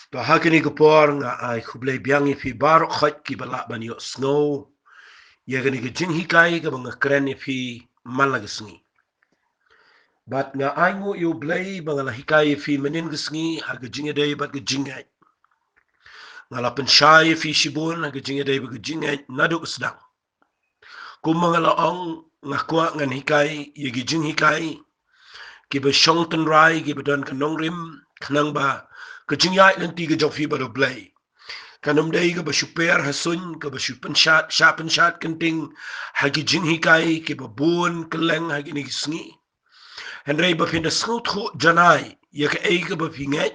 Bahagini gapor nga ay kublay biyangi fi barok khot ki bala banyo snow yagani ga jing hikai ga mga kren fi malagasngi. Bat nga ay ngu yu blay mga lahikai fi manin gasngi haga jinga day bat ga jingay. Nga lapan shay fi shibun haga jinga day bat ga jingay naduk sedang. Kung mga laong nga kwa ngan hikai yagi jing hikai ki ba syong tenray ki ba don kanong rim kanang ba kajingyay nanti ga jong fi ba do blay. Kanam day ka ba super hasun ka ba super shot kenting hagi jing hikai ke ba buon keleng hagi ni sngi henry ba pinda snut khu janai ya ka ei ka ba pingai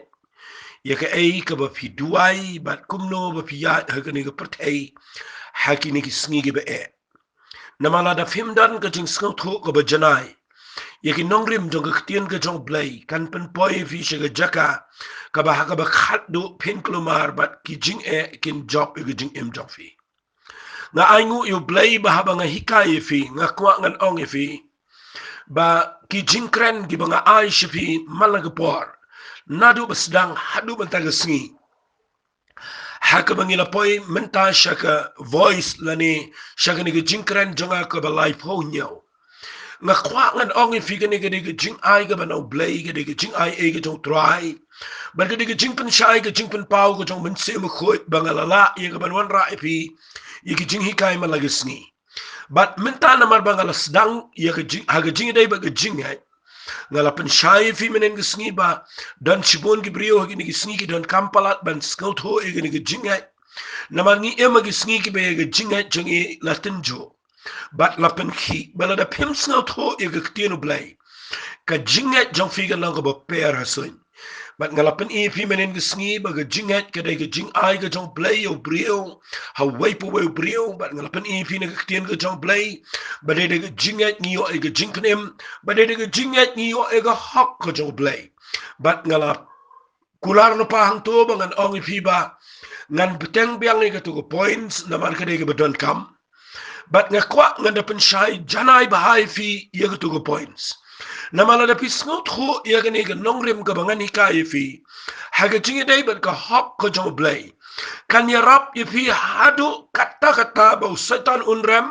ya ka ei ka ba fi duai bat kumno ba fi ya hagi ni ka pertai hagi ni sngi ke ba e namala da fimdan ka jing snut khu ka ba janai yaki nongrim jong ketien ke jong blay kan pen poi fi shiga jaka ka ba khat do pen klumar bat ki jing e kin job e jing em job fi nga aingu yu blay ba haba nga hikai fi nga kwa ngan ong fi ba ki jing kren ki ba nga ai shi fi malagapor nadu basdang hadu bantaga sngi haka bangila poi menta shaka voice lani shaka ni jing kren jonga ka ba life ho nyaw nga kwa ngan ong fi ga ni jing ai ga banau blay ga ni jing ai e ga jong try ba ga ni jing pen shai ga jing pen pau ga jong men se mo khoi bangalala ye ga ban wan ra fi ye ga jing hikai ma lagisni but menta na mar bangala sedang ye ga jing ha ga jing dai ba ga jing ai ngala pen shai fi menen ga sngi ba dan shibon gi brio ga ni sngi gi dan kampalat ban scout ho ye ga ni jing ai na mar ni e ma gi sngi gi ba ye ga jing ai jong e latin jo bat lapen ki bala da pim snow tho e ga ktino blay ka jinget jong figa lang ba per hasun bat ngalapen e fi menen gisngi ba ga jinget ka dai ga jing ai ga jong blay o brio ha wai po we brio bat ngalapen e fi na ga ktino ga jong blay ba dai ga jinget ni o e ga jingknem ba dai ga jinget ni o e ga hok ga jong blay bat ngalap kular no pa hang to ba ngan ong fi ba ngan beteng biang ni ga to points na mar ka dai ga badon kam but nga kwa nga dapen shai janai bahai fi yaga tugo points namala da pisngot khu yaga ni ga nongrim ga bangan hikai fi haga jingi dai bat ka hop ko jong blay kan ya rap ye fi hadu kata ba setan unram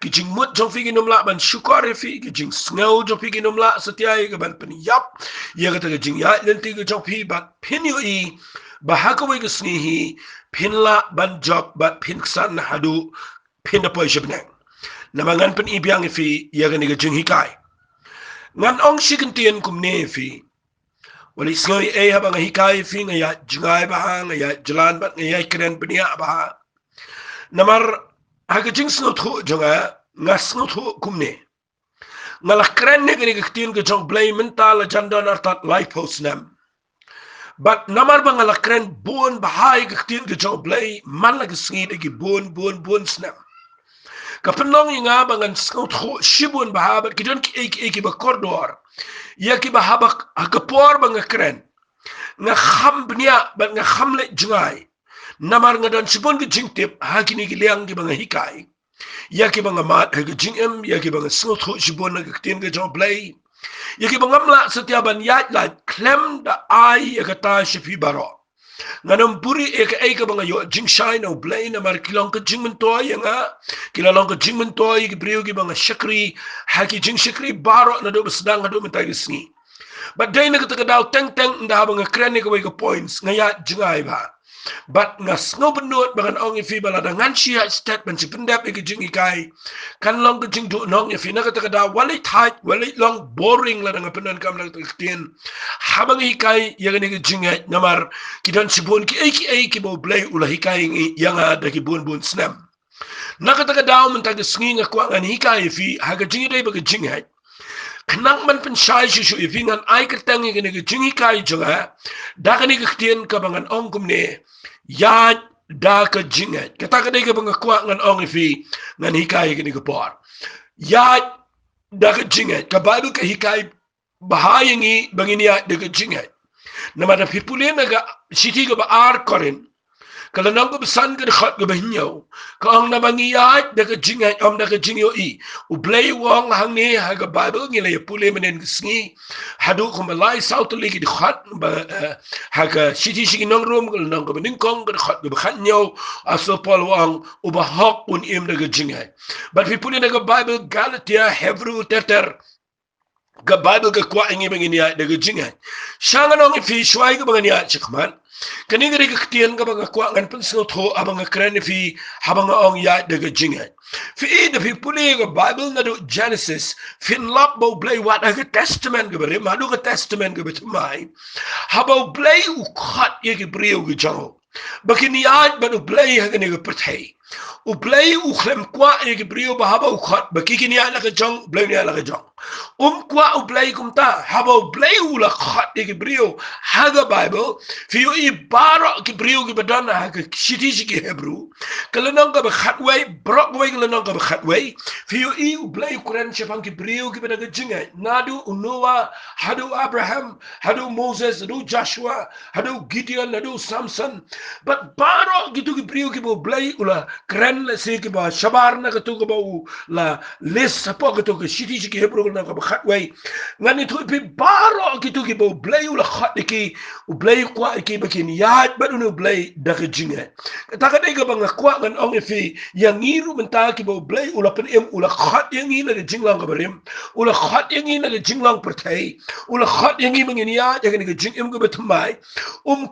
ki jing mut jong fi ginom la ban shukar fi ki jing sngow jong fi ginom la setiai ga ban pen yap yaga ta ga jing ya lenti ga jong fi bat pin yu i bahaka we ga snihi pin la ban job bat pin san hadu pinda po shibneng namangan pen ibiang fi yaga ni ga jing hikai ngan ong shikentien kumne fi wali snoi e haba nga hikai fi nga ya jingai ba nga ya jalan bat nga ya kren benia ba namar haga jing snot ho jonga nga snot ho kumne ngala kren ne ga ni ga tin ga jong blay mental jandan artat life host nam but namar ba ngala kren bon bahai ga tin ga jong blay man la ga sngi de gi bon snam kapenong nga bangan scout ho shibun bahabat kidon ki ba kordor ya ki bahabak akapor banga kren nga kham bnia ba nga khamle jingai namar nga dan shibun ki jingtip hakini ki liang ki banga hikai ya ki banga mat ha ki jingem ya ki banga scout ho shibun nga kitin ga jong play ya ki banga mla setiaban ya la klem da ai ya kata shifi baro nganam puri eka banga yo jing shine o blay na mar kilong ka jing mentoy nga kilalong ka jing mentoy ki brio ki banga shakri haki jing shakri baro na do sedang do mentay gisni but day na ka daw teng nda banga kren ka way ka points nga ya jingai ba but nga snow benut bangan ong ifi bala dangan siya statement si pendap ki jing ikai kan long ka jing do nong ifi na ka daw wali tight wali long boring la nga penan kam la tien habang ikai yang ni jing namar kidan sibon ki ki bo blay ula hikai yang ada ki bon snam nakataga daw man taga sngi nga kwa ngan hikai fi haga jing dai baga jing kanang man pen shai shu ifi ngan ai ka tangi ni jing hikai jonga da ka ni ka tien ka bangan ong kumne ya da ka jing kata ka dai ka banga kwa ngan ong ifi ngan hikai ni ka por ya da ka jing ka babu ka hikai bahayangi bangini ya da ka jing namada pipule naga siti ka ba ar korin Kalau nang kebesan ke dekat ke bahinyau. Kau na bangiyat da ke jingat om da ke jingyo i. Ublay wong hang ni ha ke Bible ngilay pule menen kesngi. Hadu kumalay sautu lagi dekat ha ke siti nang rum kalau nang ke beningkong ke dekat ke bahinyau asal Paul wong ubahok un im da ke jingat. But we put in the Bible Galatia Hebrew teter ke Bible ke kuat ingi banginiat da ke jingat. Syangan ong fi syuai ke banginiat cekman. Kani gari ke ketian ka mga kuwa ngan pensil to abang nga kren fi habang nga ong ya daga jingat. Fi da fi puli ka Bible na do Genesis fin lap bo blay wat aga testament ka bari madu ka testament ka batumay habaw blay ukhat ya ki briyo ka jango. Bakini yad ban ublay haga ni ka pertay. Ublay ukhlem kwa ya ki briyo ba habaw ukhat bakikini ya laka jang blay niya laka jang. Kwa ublay kumta habaw blay ula khat ya ki briyo haga Bible fi yo ibara ki briyo ki badana haga shiti ki Hebrew kalanang ka bakhatway brockway kalanang ka bakhatway fi yo i ublay Quran shapang ki briyo ki badaga jingay nadu Noah hadu Abraham hadu Moses hadu Joshua hadu Gideon hadu Samson but baro gitu ki briyo ki ublay ula kren la se ki ba shabar na katu ka ba la list sapo katu ka shiti ki Hebrew na ka bakhatway ngani tu pi baro gitu ki ublay ula khat ki ublay kwa ki bakin yad ba unu ublay daga jinga taka dai ga banga kwa ngan ong fi yang ngiru menta ki bo ublay ula pen em ula khat yang ngi na jinglang ga barim ula khat yang ngi na jinglang pertai ula khat yang ngi mangin ya ga ni jing em ga betmai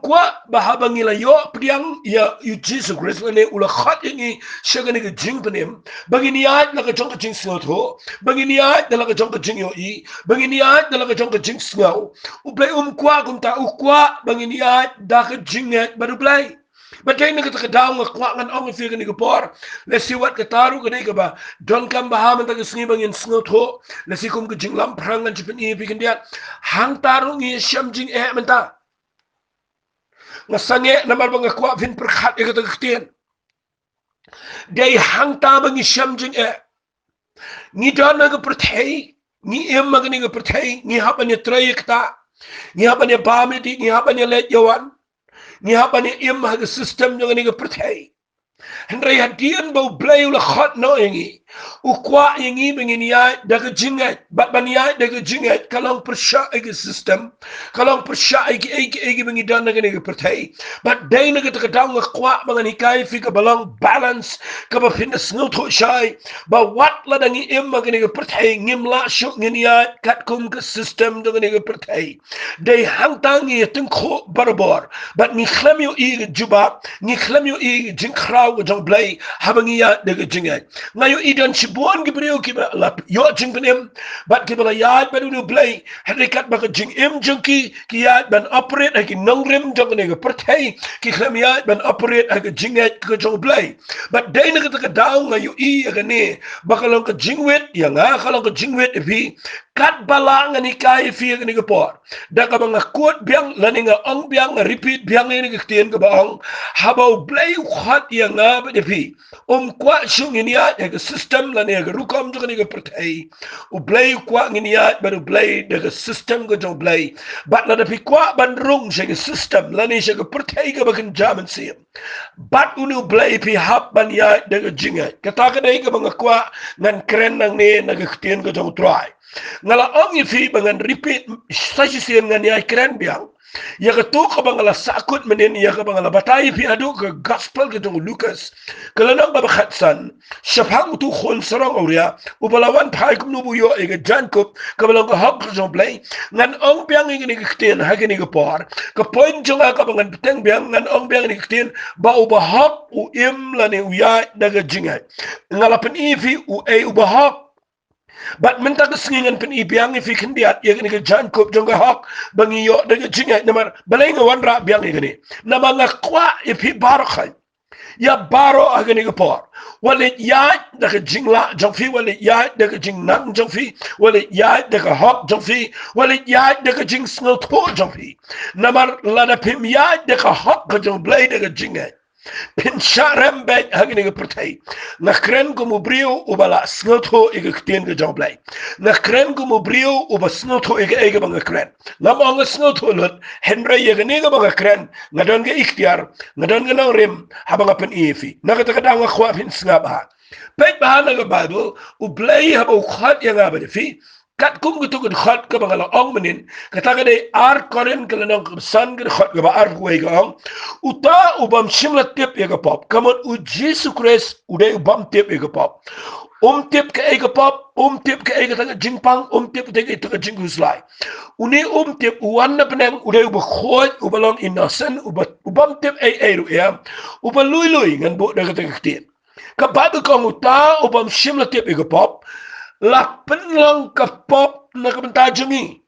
kwa bahaba ngi la yo priang ya you Jesus Christ ne ula khat yang ngi shaga ni jing penem bangin ya na ga jong jing snot ho bangin ya na ga jong jing yo i bangin ya na ga jong jing snau ublay kwa kumta ukwa bangin ya da ka jingat baru play but kay na kita daw nga kwa ngan ong fi ni gapor let's see what kataru ka ka ba don kam bahaman ta sngi bangin sngot ho let's see kum ka jinglam prangan chipen i fi kandia hang taru ngi sham jing e menta nga sange na mar bang kwa fin perkhat ka ta ktien dai hang ta bang sham jing e ni don na ka perthai ni em mag ni ka perthai ni ha ban trayekta ni ha ban bamiti ni ha ban let yawan ni haba ni im ha system yang ni pertai hendrai hadian bau blay ula khat no yangi ukwa yangi bengin ya daga jingat bat ban ya daga jingat kalau persya ege system kalau persya ege bengi dan daga ni pertai but dai na kita kadang ngakwa mangan hikai fi ka balang balance ka ba fitness no to shai ba wat la dangi im magan ni pertai ngimla syuk ngin ya kat kum ka system daga ni pertai dai hangtang ni tengko barbar but ni khlam yo i juba ni khlam yo i jinkrau jong blay habangi ya daga jingat ngayo idan sibuan gibriyo ki la yo jing penem bat ki bala yad badu no blay hadikat baka jing im jungki ki yad ban operate ki nongrim jong ne pertai ki khlam yad ban operate ka jingat ka jong blay but dai na ka daw ngayo i ga ne baka long ka jingwet ya nga kalong ka jingwet fi kat bala nga ni kai fi ga ni ka por da ka mga quote biang lani nga ong biang repeat biang ni ka tien ka baong habaw blay khat ya nga ba fi kwa shung ni ya ka system lani ga rukom jong ni ka pertai u blay kwa ni ya ba blay da ka system ka jong blay but la da fi kwa ban rung sa ka system lani sa ka pertai ka ba kan jaman sim but unu blay fi hap ban ya da ka jinga kata ka dai ka mga kwa ngan kren nang ni nagakatien ka jong try ngala ong fi bangan repeat sa sisiyan ngan ya kren biang ya ka to ka bangala sakut menen ya ka bangala batay fi adu ka gospel ka jong Lucas kalanang ba khatsan syapang tu khon sarang auria ubalawan phai kum no buyo e ga jankop ka balang ka hak jong play ngan ong biang ni ka kten ha ni ka por ka point jong ka bangan peteng biang ngan ong biang ni kten ba u ba hak u im la ni uya daga jingat ngala pen fi u e u ba hak but minta kesengingan pen ibiang fi kendiat ya ni ke jankop jong ka hak bangi yo daga jingat namar balay nga wanra biang ni nama nga kwa fi barakhay ya baro agani ka por walit ya daga jingla jong fi walit ya daga jing nang jong fi walit ya daga hok jong fi walit ya daga jing snot ho jong fi namar lada pim ya daga hok ka jong blay daga jingat Pinsharam bet hagini ga pertai. Na kren ko mubrio ubala snotho iga ktien ga joblay. Na kren ko mubrio uba snotho iga ega banga kren. Na mga snotho lot Henry iga niga banga kren. Ngadon ga ikhtiar, ngadon ga nang rim habang apan ifi. Nakatakada nga kwa pinsngab ha. Pet bahana ga Bible ublay habaw khat yang abadifi. Kat kum gitu kan khat ka bangala ong menin kata de ar koren kalanang san kan khat ka ba ar kuai ka ong uta ubam shimla tip ya ka pop kamon u Jesus Christ ude ubam tip ya ka pop tip ka ega pop tip ka ega tanga jingpang tip ka ega jingguslai uni tip uwanna penang ude uba khoi ubalong innocent ubam tip ru ya uba lui ngan bu da ka tang ka Bible kong uta ubam shimla tip ya ka pop la penlang ka pop na kabantajangi.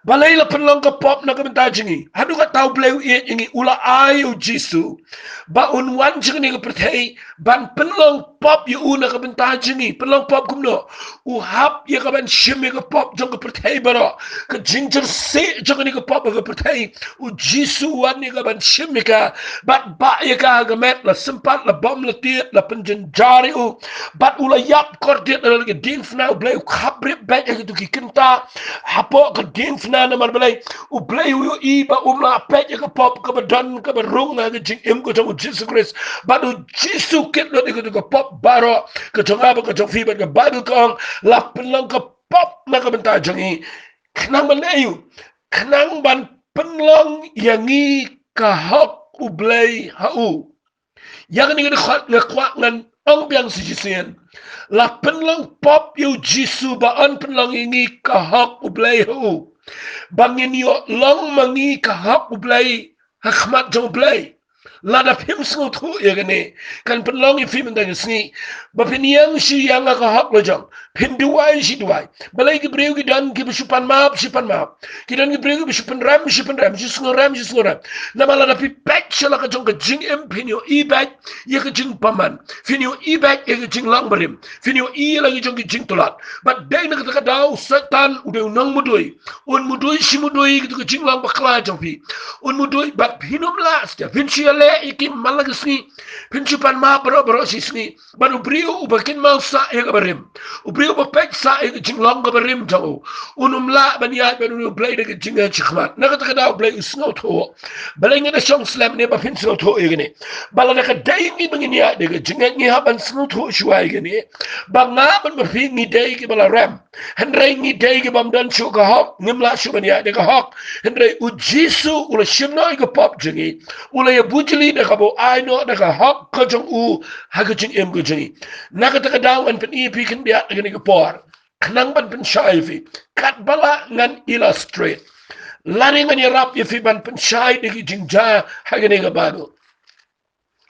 Balay la penlang ka pop na kabantajangi. Hadu ka tau bleu iet ingi ula ayo Jisu. Ba unwan jangan ni ka pertai. Ban penlang pop yu una kabantajangi. Penlang pop kumno. Uhap ya ka ban shim ya ka pop jang ka pertai baro. Ka jingjar se jangan ni ka pop ka pertai. U Jisu wan ya ka ban shim ya ka. Bat ba ya ka agamet la sempat la bom la tiet la penjenjari u. Bat ula yap kordiet la lagi dinfna u bleu kabrit bet ya ki kenta. Hapo ka dinfna na marbalay. U bleu yu iba umla pet ya ka pop ka badan ka barung na ka jing im ko jang u Jisu Christ. Bat u Jisu kit lo ka pop baro ka jang aba ka jang fibat ka Bible kong la penlang ka pop na ka benta jangi. Kenang banayu. Kenang ban penlang yangi ka hok u blay hau. Yang ni ka kwa ngan ang biang si Jisian. La penlang pop yu Jisu baan penlang ingi kahak ublay hu. Bangin yo long mangi kahak ublay hakmat jang ublay. La da pim sngo tu ya gane. Kan penlang i film dang sni. Ba piniang si yang kahak lo jang. Pin duai si duai. Balai ki breu ki dan ki bisupan map. Ki dan ki breu ki bisupan ram. Si sngo ram. Na mala da pi pek shala ka jang ka jing em pin yo i bek ya ka jing paman. Fin yo i bek ya ka jing lang barim. Fin yo i lagi jang ki jing tolat. But day na ka daw setan udah unang mudoi. Un mudoi si mudoi ki ka jing lang bakla jang pi. Un mudoi but pinum las ya. Fin si ale iki malagas ni. Fin chupan ma bro si sni. But ubriu ubakin mau sa ya ka barim. Ubriu ba pek sa ya ka jing lang ka barim jang. Unum la banyat banu play de ka jing ya chikmat. Na ka daw play usno to. Balay nga na siyang slam niya ba pin sino to ya gani. Bala na ka day ngi bangin ya de ka jing ngi haban sino to siya ya gani. Ba nga ban mapi ngi day ki bala ram. Hendray ngi day ki bam dan siya ka hok. Ngimla siya ban ya de ka hok. Hendray u Jisu ula shimno ya ka pop jingi. Ula ya bujili na ka bo ayno na ka hok ka jang u haka jing im ka jingi. Nakataka daw an pan ipi kan biya na gani ka por. Kanang ban pan siya kat bala ngan illustrate. Lari man yarap yafi ban pensay di jingja hagani ga Bible.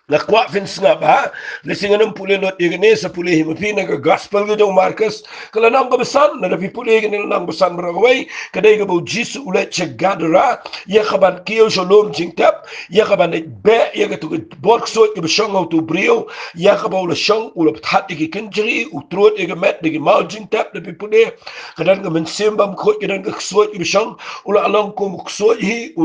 Nakwa fins nga ba? Lising anong puli lot igani sa puli himapi naga gospel ga jong Marcus. Kala nang kabasan na napi puli igani nang basan maraway. Kaday ga ba Jisu ulit siya gadara. Ya kaban kiyo shalom jingtap. Ya kaban be ya ga tuga borksot iba siyang au tu brio. Ya kaban ula siyang ula pathat igi kinjiri. Utrot iga met igi mau jingtap napi puli. Kadan ga mensimbam kot kadan ga ksot iba siyang ula alang kum ksot hi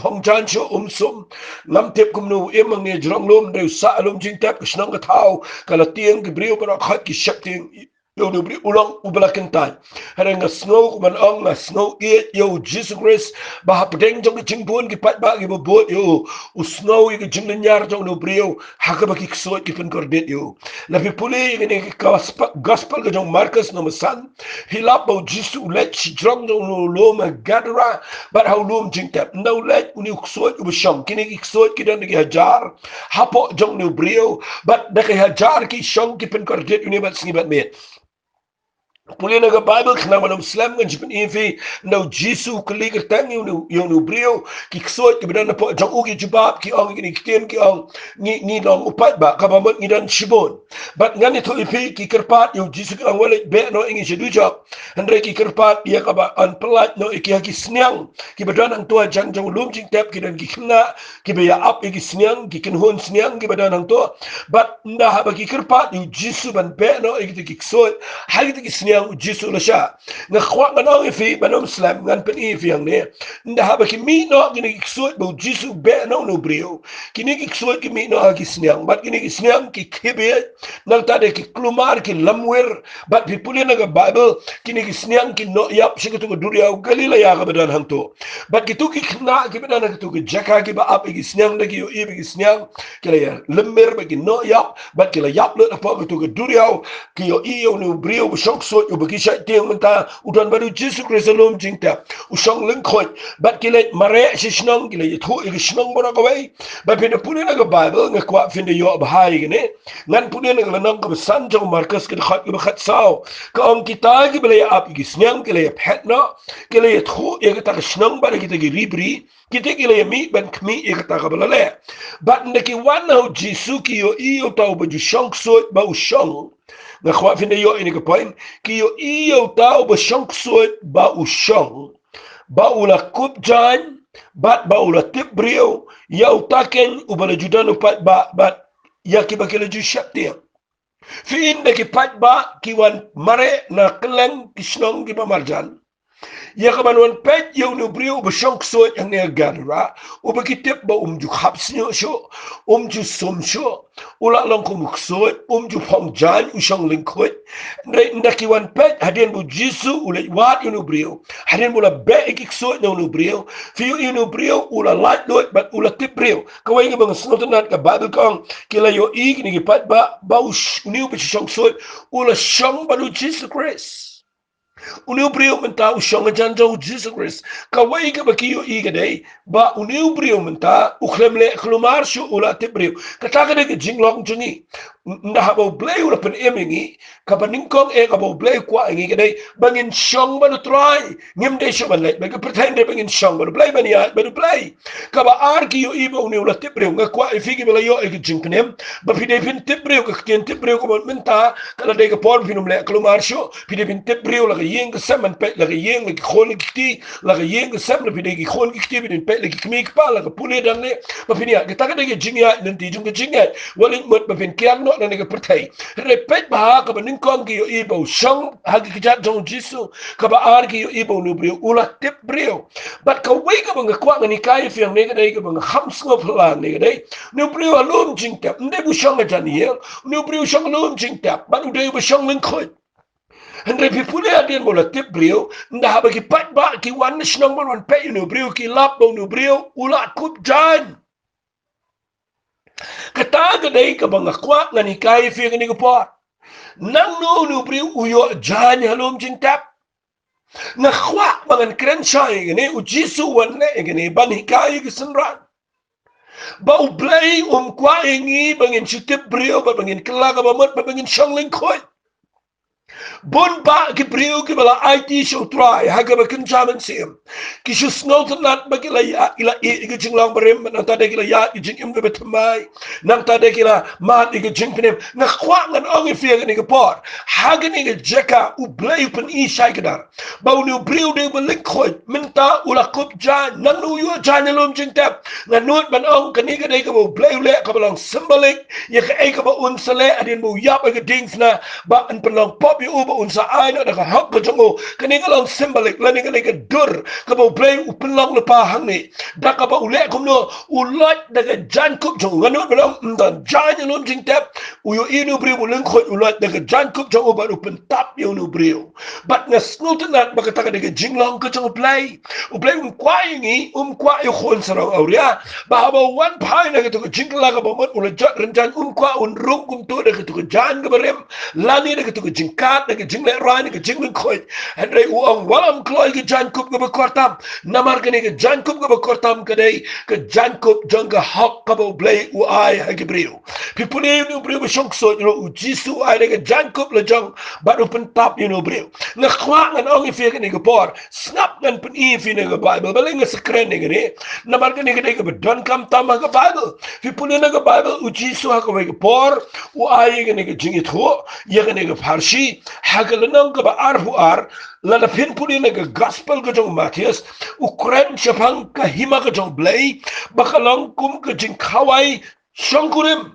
pangjan siya sum. Lamtip kum nu imang niya jrong lo Dew sa alum jing tap kisnang katao kalatiang gibriyo para khat ki shakting yo no bri ulang ubalakin tan harang snow man ang snow it yo Jesus Christ ba pedeng jong jing buon ki pat ba ki bobot yo snow ki jing nyar jong no briyo haka ba ki ksot ki pen kordet yo la pi puli ni gospel ga jong Marcus no masan hilap ba Jesus let si jong no lo ma gadra but how lum jing tap no let uni ksot u sham kini ki ksot ki dan ki hajar hapo jong no briyo but da ki hajar ki shong ki pen kordet uni bat singi bat met Puli na Bible kana manam slam kan jipen ifi no Jisu kaliger tang yung no brio ki ksot ki bidan na po jang ugi jubab ki ang ki kiten ki ang ni long upat ba kabamot ni dan shibon but ngani to ifi ki kerpat yung Jisu ki ang wala be no ingi sidujak andre ki kerpat ya ka ba an pelat no iki ki snyang ki bidan ang tua jang lum jing tap ki dan ki khna ki be ya up ki snyang ki kinhon snyang ki bidan ang to but nda ha ba ki kerpat yung Jisu ban be no iki ki ksot ha ki snyang u jisu la sha nga khwa nga no fi banom slam ngan pen i fi ang ne nda ha ba ki mi no kini ksuat bu jisu be no no brio kini ki ksuat ki mi no ki snyang bat kini ki snyang ki khibe nang ta de ki klumar ki lamwer bat pi puli na ga bible kini ki snyang ki no yap shi tu duria u galila ya ga badan hang to bat ki tu ki khna ki badan ki tu ki jaka ki ba ap ki snyang da ki yo i ki snyang ki la ya lemmer ba ki no yap bat ki la yap le apa ki tu ki duria ki yo i yo no brio bu shok so yo ba ki sha te menta udan baru jisu krisalom jingta u shong ling khoi bat ki le mare shi shnong ki le thu ki shnong bo na ko wai bat pi na puli na ga bible nga kwa fin de yo ba hai ki ne ngan puli na ga nang ka san jong marcus ki khat ki khat sao ka om kita ki bele ap ki snyang ki le phet no ki le thu e ka ta shnong ba ki ta ki ribri kita ki le mi ban kmi e ka ta ka bele le bat na ki wan ho jisu ki yo i yo tau ba ju shong so ba u shong nga kwa fin de yo ini ka point ki yo i yo tau ba shong so ba u shong ba u la kup jan bat ba u la tip brio ya utaken u bala judan u pat ba ya ki ba ki le ju shap dia fi inda ki pat ba ki wan mare na keleng ki shnong ki ba marjan ya kaman pet yo no brio ba shong so yang ne gadra u ba ki tip ba ju khap snyo sho ju som sho ula long ko mukso ju phong jan u shong ling khoi nda ki wan pet hadien bu jisu ula wat no brio hadien bula be ki so no brio fi yo no brio ula lat do but ula tip brio ka wai bang snot nat ka bible kong kila yo i ni ki pat ba u ni bu shong so ula shong ba lu jisu Christ Uniu brio menta u shonga janjo Jesus Christ ka wai ka bakiyo i gadai ba uniu brio menta u khlemle khlumar shu ula te brio ka ta ka de jinglong chungi nda ha bo blay ula pen emingi ka paningkong e ka bo blay kwa ngi gadai bangin shong ba try ngim de shu ban lai ba ka pretend de bangin shong ba blay ban ya ba blay ka ba ar ki yo i ba uniu ula te brio nga kwa e figi bela yo e ki jinknem ba fi de pin te brio ka ken te brio ko menta kala de ka por finum le khlumar shu fi de pin te brio la yeng semen pet la yeng la khon ki la yeng sem la pide ki khon ki bin pet la ki kmi pa la pule dan ne ba finia ka ta ka de jingya nan ti jung jingya walin mot ba fin kiang no na ne ka pertai repet ba ka ban kong ki yo i bo shong ha ki jat jong jisu ka ba ar ki yo i bo nu brio ula tip brio but ka wei ka ba kwa ngani kai fiang ne ka dai ka ba kham sngo phla ne ka dai nu brio alum jing tap ne bu shong ga jan ye nu brio shong alum jing tap ba u dei bu shong len khoi Andre pipule adien bola tip brio nda haba ki pat ba ki wan shnong bon wan pe no brio ki lap bo no brio ula kup jan kata ga dei ka bang kwa ngani kai fi ngani ko pa nang no brio uyo jan halom jing tap na kwa bang kren shai ngani u jisu wan ne ngani ban hikai ki sanran ba u blay kwa ngi bangin chitip brio ba bangin kala ba mat ba bangin shangling khoi Bon ba ki brio ki bala IT show try haga ba kin chaman sim ki shu snot nat ba ki la ya ila e ki jing long barem na ta de ki la ya ki jing im be tmai nang ta de ki la ma ki jing pnem na khwa ngan ong fi ga ni ka por haga ni ga jeka u blay pen i shai kadar ba u brio de ba lik khoi minta ula kup jan nang nu yo jan lom jing tap na not ban ong ka ni ga de ka ba blay le ka ba long symbolic ye ka e ka ba un sale adin bu yap ga dings na ba an pelong pop uba unsa ay na ka hak ka jongo kani ka lang symbolic lani ka ka dur ka ba play upelang na pahang ni da ka ba ule kum no ulat da ka jan kup jongo ngano ba lang ndan jan lom jing tap uyo inu brio ulang khoi ulat da ka jan kup jongo ba upen tap yo no brio but na snutenat ba ka ta ka jing lang ka jongo play u play kwai ngi kwa yo khon sarang auria ba ba one pai na ka to jing la ka ba mot ulat jan kwa rum kum to da ka to jan ka ba rem lani da ka to jing kat na jing le rai na jing len khoi andre u ang walam kloi ki jan kup ga kortam namar ka ni jan kup ga kortam ka dei ka jan kup jang ga hak ka bo blay u ai ha ki brio pipune no brio ba shong so no u jisu ai na jan kup la jang ba do pen tap you no brio na khwa ngan ong fi ka ni ga por snap ngan pen i fi na ga bible ba lenga sekren ni ni namar ka ni ga dei ka don kam tam ga bible pipune na ga bible u jisu ha ka ga por u ai ga ni ga jing it ho ye ga ni ga farshi Hagalanang ka ba ar lana pinpuli na ka gospel ka jong Matthias ukren syapang kahima ka jong blay bakalang kum ka jing kawai syangkurim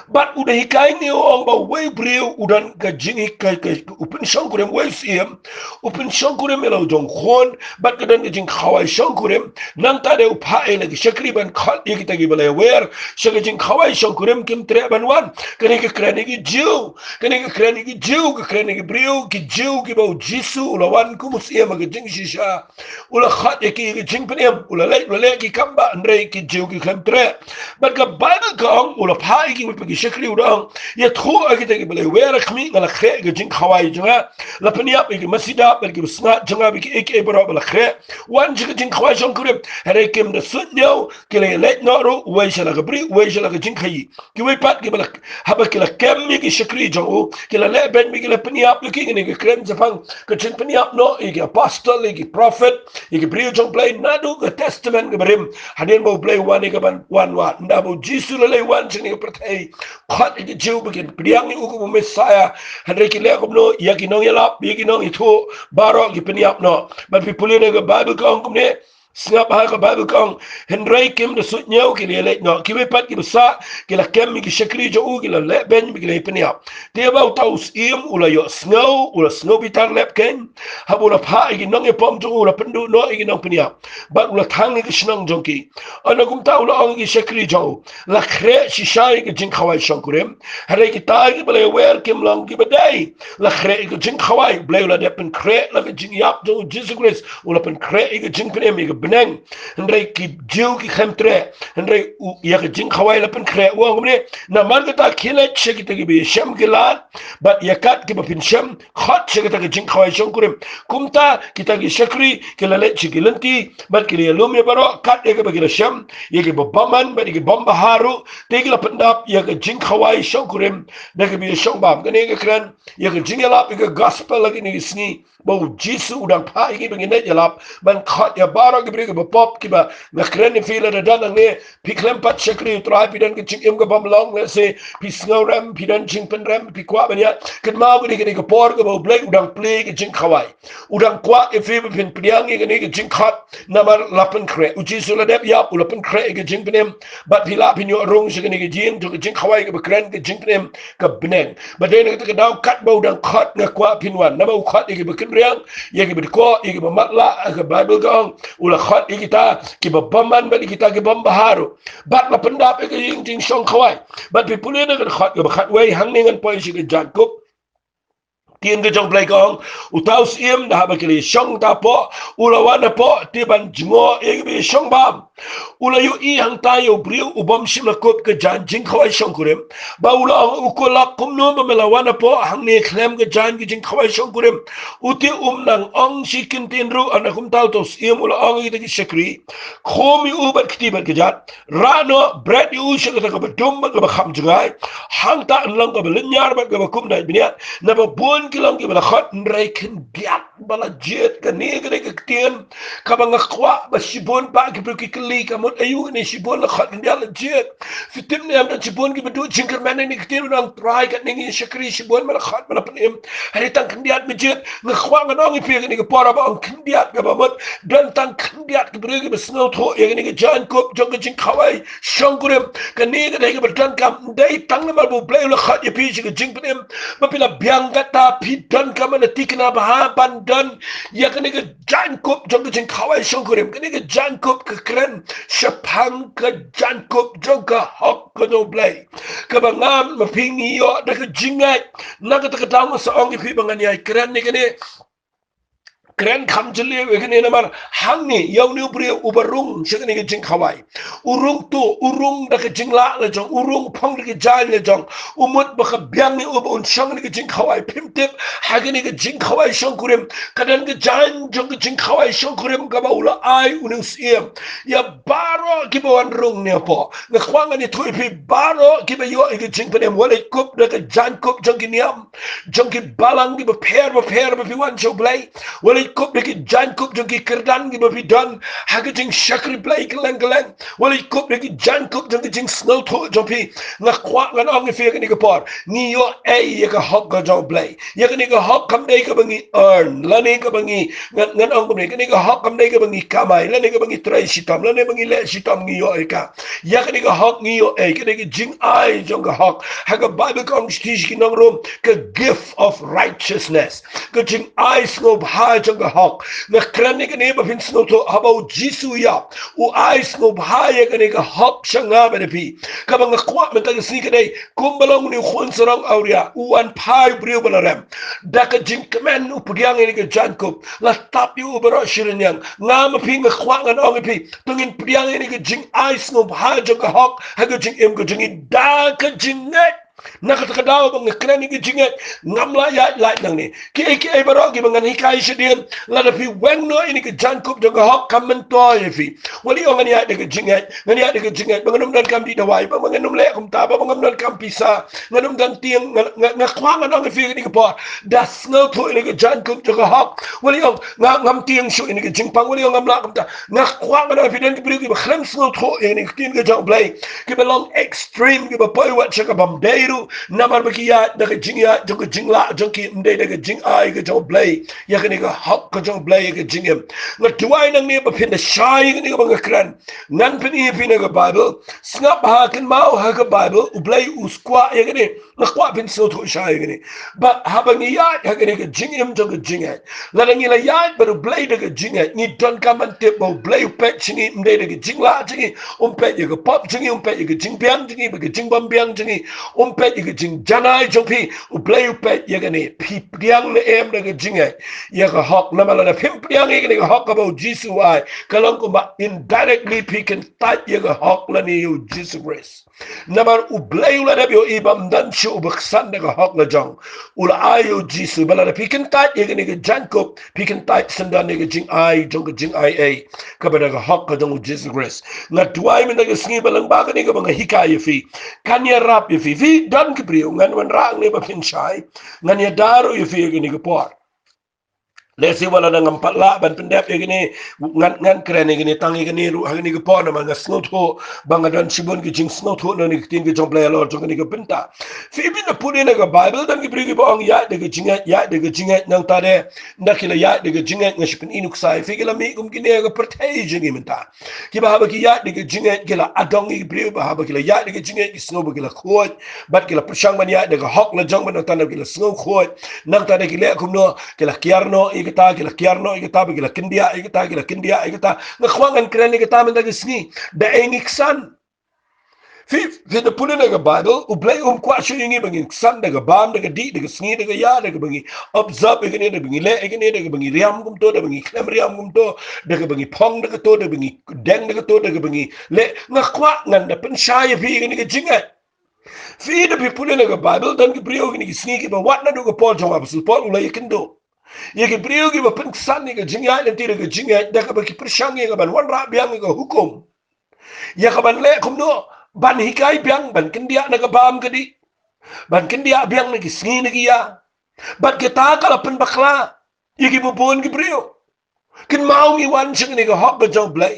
But udah hikai ni orang ba way brio udan ka jingi ka upin shankurem way siem upin shankurem melo jong khon but kadan ka jing khawai shankurem nang ta de upha ele ki shakri ban khal ye ki tagi bala wer shaka jing khawai shankurem kim tre ban wan kani ka krani ki jiu ka krani ki brio ki jiu ki ba jisu ula wan ku musiem ka jing shisha ula khat ye ki jing penem ula le ki kamba andre ki jiu ki kam tre but ka bible kong ula pha ki pergi shakri udang ya tho agi tagi bale wera khmi ngala khe ga jing khawai janga la paniap igi masida pergi snga janga bi ek bro bala khe wan jing khawai shong kurem hare kem da sunyo kile let no ro wei shala ga bri wei shala ga jing khai ki wei pat ki bala haba kila kem mi ki shakri jango kila le ben mi kila paniap ki ngi ga krem japang ka jing paniap no igi apostle igi prophet igi bri jong play nadu ga testament ga brim haden bo play wan igi ban wan ndabo jisu le wan jing ga prathai khat igi jiu begin priang ni uku Messiah handre ki le no yaki no yalap yaki no itu baro ki peniap no but people ne ga bible kong ne snap ha ka bible kong handre kim de sut nyau ki le no ki we pat ki sa ki la kem ki shakri jo u ki la le ben ki le peniap te ba taus im ula yo snow bitar lep ken ha bula pha igi no nge pom jo ula pendu no igi no peniap ba ula thang ki shnang jonki ana kum ta ula ong ki shakri jo la khre shishai ki jing khawai shonkurem hare ki ta ki bale wer kim long ki badai la khre ki jing khawai bale ula de pen khre la ki jing yap jo jesus christ ula pen khre ki jing penem ki beneng hendre ki jiu ki khemtre hendre ya ki jing khawai la pen khre wa ngomne na mar ka ta khile che ki te bi shem ki la but yakat ki bapin shem khat che ki ta ki jing khawai shonkurem kumta ki ta ki shakri ki la le chi ki lenti but ki le lum ye baro kat ye ki ba ki shem ye ki baman ba ki bomba haru te ki la pendap ya ki jing khawai shonkurem da ki bi shong bam kane ki kran ya ki jing yalap ki gospel lagi ni sni bo jisu udang pa ki bi net yalap ban khat ya baro ki bi ki pop ki ba na kran ni feel da dan ne pi klem pat shakri try pi dan ki jing em ka bam long le se pi sngoram pi dan jing pen ram pi kwa ban ya ket ma bi ki ki por ki bo blek udang play ki jing khawai udang kwa ki fi pin priang ki ki jing khat na mar lapen kre u jisu la dep yap ulapen kre ki jing penem but pila pin yo rong shi ki jing to ki jing khawai ki kren ki jing penem ka beneng but den ki daw kat bo dang khat nga kwa pin wan na bo khat ki bekin riang ye ki ko ki ba matla ka bible gong ula khat ki ta ki ba baman ba ki ta ki bam baharu but la pendap ki jing shong khawai but pi pulin ka khat ki ba khat wei hang ningan po shi ki jan kup tien ke jong play kong utau sim dah bakili shong ta po ulawan po tiban jingo e bi shong bam ula yu i hang ta yu briu ubam sim la kop ke jan jing khawai shong kurem ba ula u ko la kum no ba melawan po hang ne klem ke jan ke jing khawai shong kurem uti nang ong si kin tin ru ana kum tau to sim ula ong ite ki shakri khomi u ba kiti ba ke jat rano bread yu shi ka ba dum ba ba kham jingai hang ta lang ka ba linyar ba ba kum dai binia na ba bon kilang ki bala khat nreiken biat bala jet ka negre ka tien ka banga khwa ba shibon ba ki ki kli ka mot ayu ni shibon la khat ndial jet fitim ne am da shibon ki bedu jinker man ni tien nang try ka ni shakri shibon bala khat bala penem hari tang ndiat me jet nga khwa nga nong pi ni ka para ba ndiat ka ba mot dan tang ndiat ki brege be snow tho ye ni ka jan kop jong ka jing khawai shongkurem ka negre ka berdan kam dai tang na bu play la khat ye pi ka jing penem ba pila biang kata pidan kamana tikna baha bandan ya kene ke jankop jong jing khawai shongkurem kene ke jankop ke kren shapang ke jankop jong ka hok ko no play ka bangam mapingi yo da ke jingai na ka ta ta sa ong pi bangan ya kren ni kene kren kam jeli we kene na mar hangni yaw ni upri ubarung shekene ke jing khawai urung da ke jingla le jong urung phang ke jai le jong umut ba ka byang ni ub un shang ni ke jing khawai pimtip hagene ke jing khawai shong kurem kadan ke jan jong ke jing khawai shong kurem ka ba ula ai unung siem ya baro ki ba wan rung ne po na khwang ni thui pi baro ki ba yo ke jing penem wale kup da ke jan kup jong ki niam jong ki balang ki ba per ba pi wan show play wale wala ikop de ki jan kup jong ki kerdan ki babidan haga jing shakri play keleng wala ikop de ki jan kup jong ki jing snow tho jong pi nga kwa ngan ong fi ni ka por ni yo ai ka hok ka jong play ya ka ni ka hok kam dei ka bangi earn la ni ka bangi ngan ong ni ka ni ka hok kam dei ka bangi kamai la ni ka bangi trai sitam la ni bangi le sitam ni yo ai ka ya ka ni ka hok ni yo ai ka ni ka jing ai jong ka hok haga bible kong stish ki nong rom ka gift of righteousness ka jing ai snow ha jong ka hok na krani ka ni ba fin snow to habau jisu ya u ai snow ha ya ka ni ka hok shanga ba pi ka bang kwa men ta si ka dei kumbalong ni khon sarang auria u an pai brio balaram da ka jing kemen u pudiang ni ka jankup la tap yu baro shirin yang ngam pi nga kwa ngan ong pi tungin pudiang ni ka jing ai snow ha jong ka hok ha ka jing em ka jing da ka jing net nakatadaw bang krani ki jinget ngamla ya light nang ni ki ai baro ki bang ni kai shidin la da fi wen no ini ki jankup de hok kamen to fi wali ong ni ya de ki jinget bang num dan kam di dawai bang num le kum ta bang num dan kam pisa nganum dan tiang nga kwang nang fi ni ki po da snow to ini ki jankup de hok wali ong ngam tiang shu ini ki jingpang wali ong ngamla kum ta nga kwang nang fi den ki bri ki khram snow to ini ki tin ki jong play ki belong extreme ki ba poi wat chaka bam dei namar bakia daga jingya jong jingla jong ki mde daga jing ai ga jong blay ya ga ni ga hok ga jong blay ga jingem na tuai nang ni ba pin da shai ga ni ga bang kran nan pin i pin ga bible snap ha kan mau ha ga bible u blay u squa ya ga ni na kwa pin so to shai ga ni ba ha bang ya ga ni ga jingem jong ga jinga la nang la ya ba u blay daga jinga ni don kam an te bo blay u pet chingi mde daga jingla chingi pet ya ga pop chingi pet ya ga jing biang chingi ba ga jing bam biang chingi pet ya ga jing janai jong pi u blay u pet ya ga ni pi priang le em daga jinga ya ga hok na mala na pim priang ya ga ni ga hok ba jisu ai kalong ko ba indirectly pi kan tat ya ga hok la ni u jisu grace namar u blay u la da bio ibam dan shu u baksan daga hok la jong u la ayo jisu bala da pi kan tat ya ga ni ga jankop pi kan tat sandan ni ga jing ai jong ga jing ai ai ka ba daga hok ka jong u jisu grace na tuai men daga sngi balang ba ga ni ga bang hikaya fi kan ya rap ya fi dan ke brio ngan wan rang ne ba pin shai ngan ya daro ya fi ni ga por lesi wala na ngampat la ban pendep gini ngan keren gini tangi gini ru gini ke po na manga snot ho banga dan sibon ki jing snot ho na ni tin ke jong play lor jong ni ke benta fi bin na pudi na ga bible dan ki bri ki bong ya de ke jinga nang ta de nakila ya de ke jinga ngashipin inuk sai fi kila mi kum kini ga pertai jingi menta ki ba ba ki ya de ke jinga kila adong ki bri ba ba kila ya de ke jinga ki snob kila khot bat kila persang ban ya de ga hok la jong ban ta na kila snob khot nang ta de kila kum no kila kiarno ikata kila kiarno ikata kila kindia ikata ngkhwangan kren ikata men dagi sngi da engiksan fi the pulin daga bible u play kwa shu yingi bangin san daga bam daga di daga sngi daga ya daga bangi observe ikene daga bangi le ikene daga bangi riam gum to daga bangi klem riam gum to daga bangi pong daga to daga bangi deng daga to daga bangi le ngkhwa ngan da pen shaya fi ikene ga jinga fi the people in the bible dan ki brio ni sngi ki ba wat na do ko paul jong apostle paul ulai kendo ye ki brio ki ba pen san ni ga jinga ni ti daga jinga daga ba ki persang ye ga ban wan ra biang ga hukum ya ka ban le kum no ban hikai biang ban kendia na ga bam gadi ban kendia biang na ki sngi ni ya bat kita kala pen bakla ye ki bubon ki brio kin mau ngi wan sing ni ga hok ga jong blai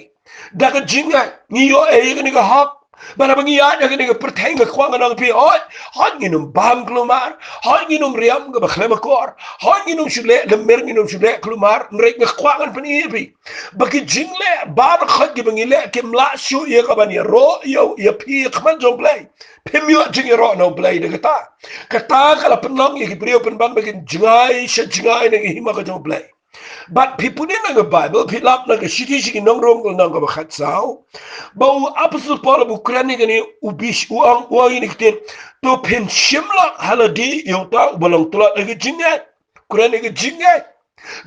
daga jinga ni yo e ni ga hok bara bangi ya ga ni ga pertheng ga kwang na pi hot ngi num bam klumar hot ngi num riam ga bakhlem kor hot ngi num shule le mer ngi num shule klumar ngrek ga kwang pan i pi baki jingle bar khat gi bangi le kim la shu ye ga ban ya ro yo ya pi khman jong blai pim yo jing ro no blai de ta kata kala penlong ye gi brio pen ban bagi jingai she jingai ne hi ma ga jong blai but people in the bible pilap na ga shiti shiki nong rom ko nang ga khat sao ba u apostle paul bu krani ga ni u bish u ang u ni kten to pen shimla haladi yo ta bolong tula ga jinga krani ga jinga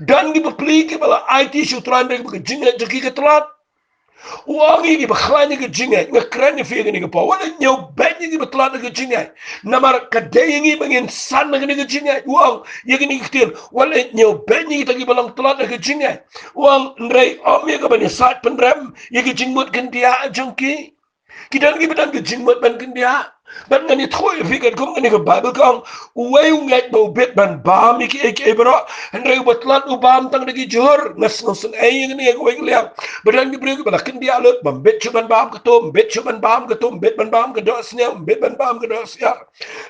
dan gi pli ki bala it shu tran ga jinga jiki ga tlat uangi gi bakhlani ga jinga nga krani fi ga ni ga pa wala nyo ben gi batlat ga jinga namar ka deyingi bangin san ga ni ga jinga uang ye ga ni kten wala nyo ben gi tagi balang tlat ga jinga uang ndrei om ye ga bani sat pendrem ye ga jingmut kan dia jongki kidan gi badan ga jingmut ban kan dia ban ngani thoi fikan kum ngani ka bible kang uway ngai bo bet ban bam iki ek ebro hendai batlan ubam tang dagi jor ngas ngas ay ngani ek way liang badan gi brek balakin dia lut bam bet chuban bam ka tom bet chuban bam ka tom bet ban bam ka dos nyam bet ban bam ka dos ya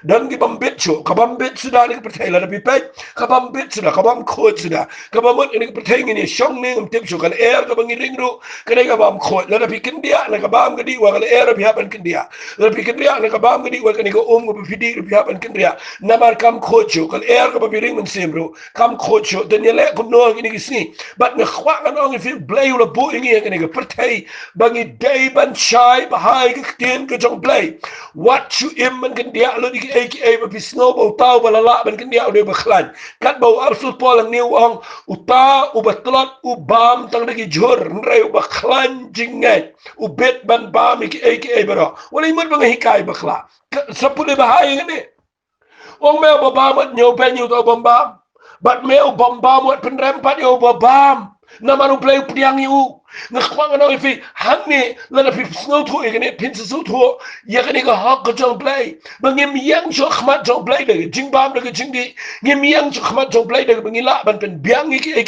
dan gi bam bet chu ka bam bet sudah ni percaya la bi pe ka bam bet sudah ka bam khot sudah ka bam ni percaya ngini shong ni ngam tip chu kan air ka bang ring ru ka dai ka bam khot la bi kin dia la ka bam ka di wa ka air bi haban kin dia la bi kin dia la ka bam di wal kani ko ko fidi ru biya ban kendria namar kam khocho kal air ko biring mun semro kam khocho den yele ko no ngini gisni bat na khwa kan ong fi blay ula bo ngi ngini ko pertai bangi day ban shai bahai ke tien ke jong blay what you im man kendia lo di aka ba bisno bo taw bala la ban kendia de bakhlan kat bo absol pol ang niu ong uta u batlot u bam tang de jor nrai u bakhlan jingai u bet ban bam ki aka baro wala imut bang hikai bakhla sapule bahaya ngene ong meo babam nyo penyu to bombam bat meo bombam wat penrempat yo babam namanu play priang yu ngakwang ano ifi hangne lana pi snow to ngene pinsa so to ya ngene ga hak ga jong play bangim yang jo khmat jong play de jingbam de jingdi ngim yang jo khmat jong play de bangila ban pen biang ki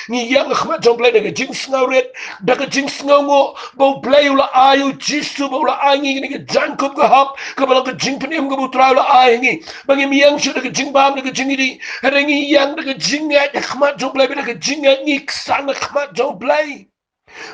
ni yang khmat jong play de jing snow red de jing snow ngo bo play la ayu jisu bo la angi ngene ga jankup ga hap ka bala ga jing penem ga butra la ai ngi bangim yang jo de jingbam de jingdi harangi yang de jinga de khmat jong play de jinga ni sang khmat jong play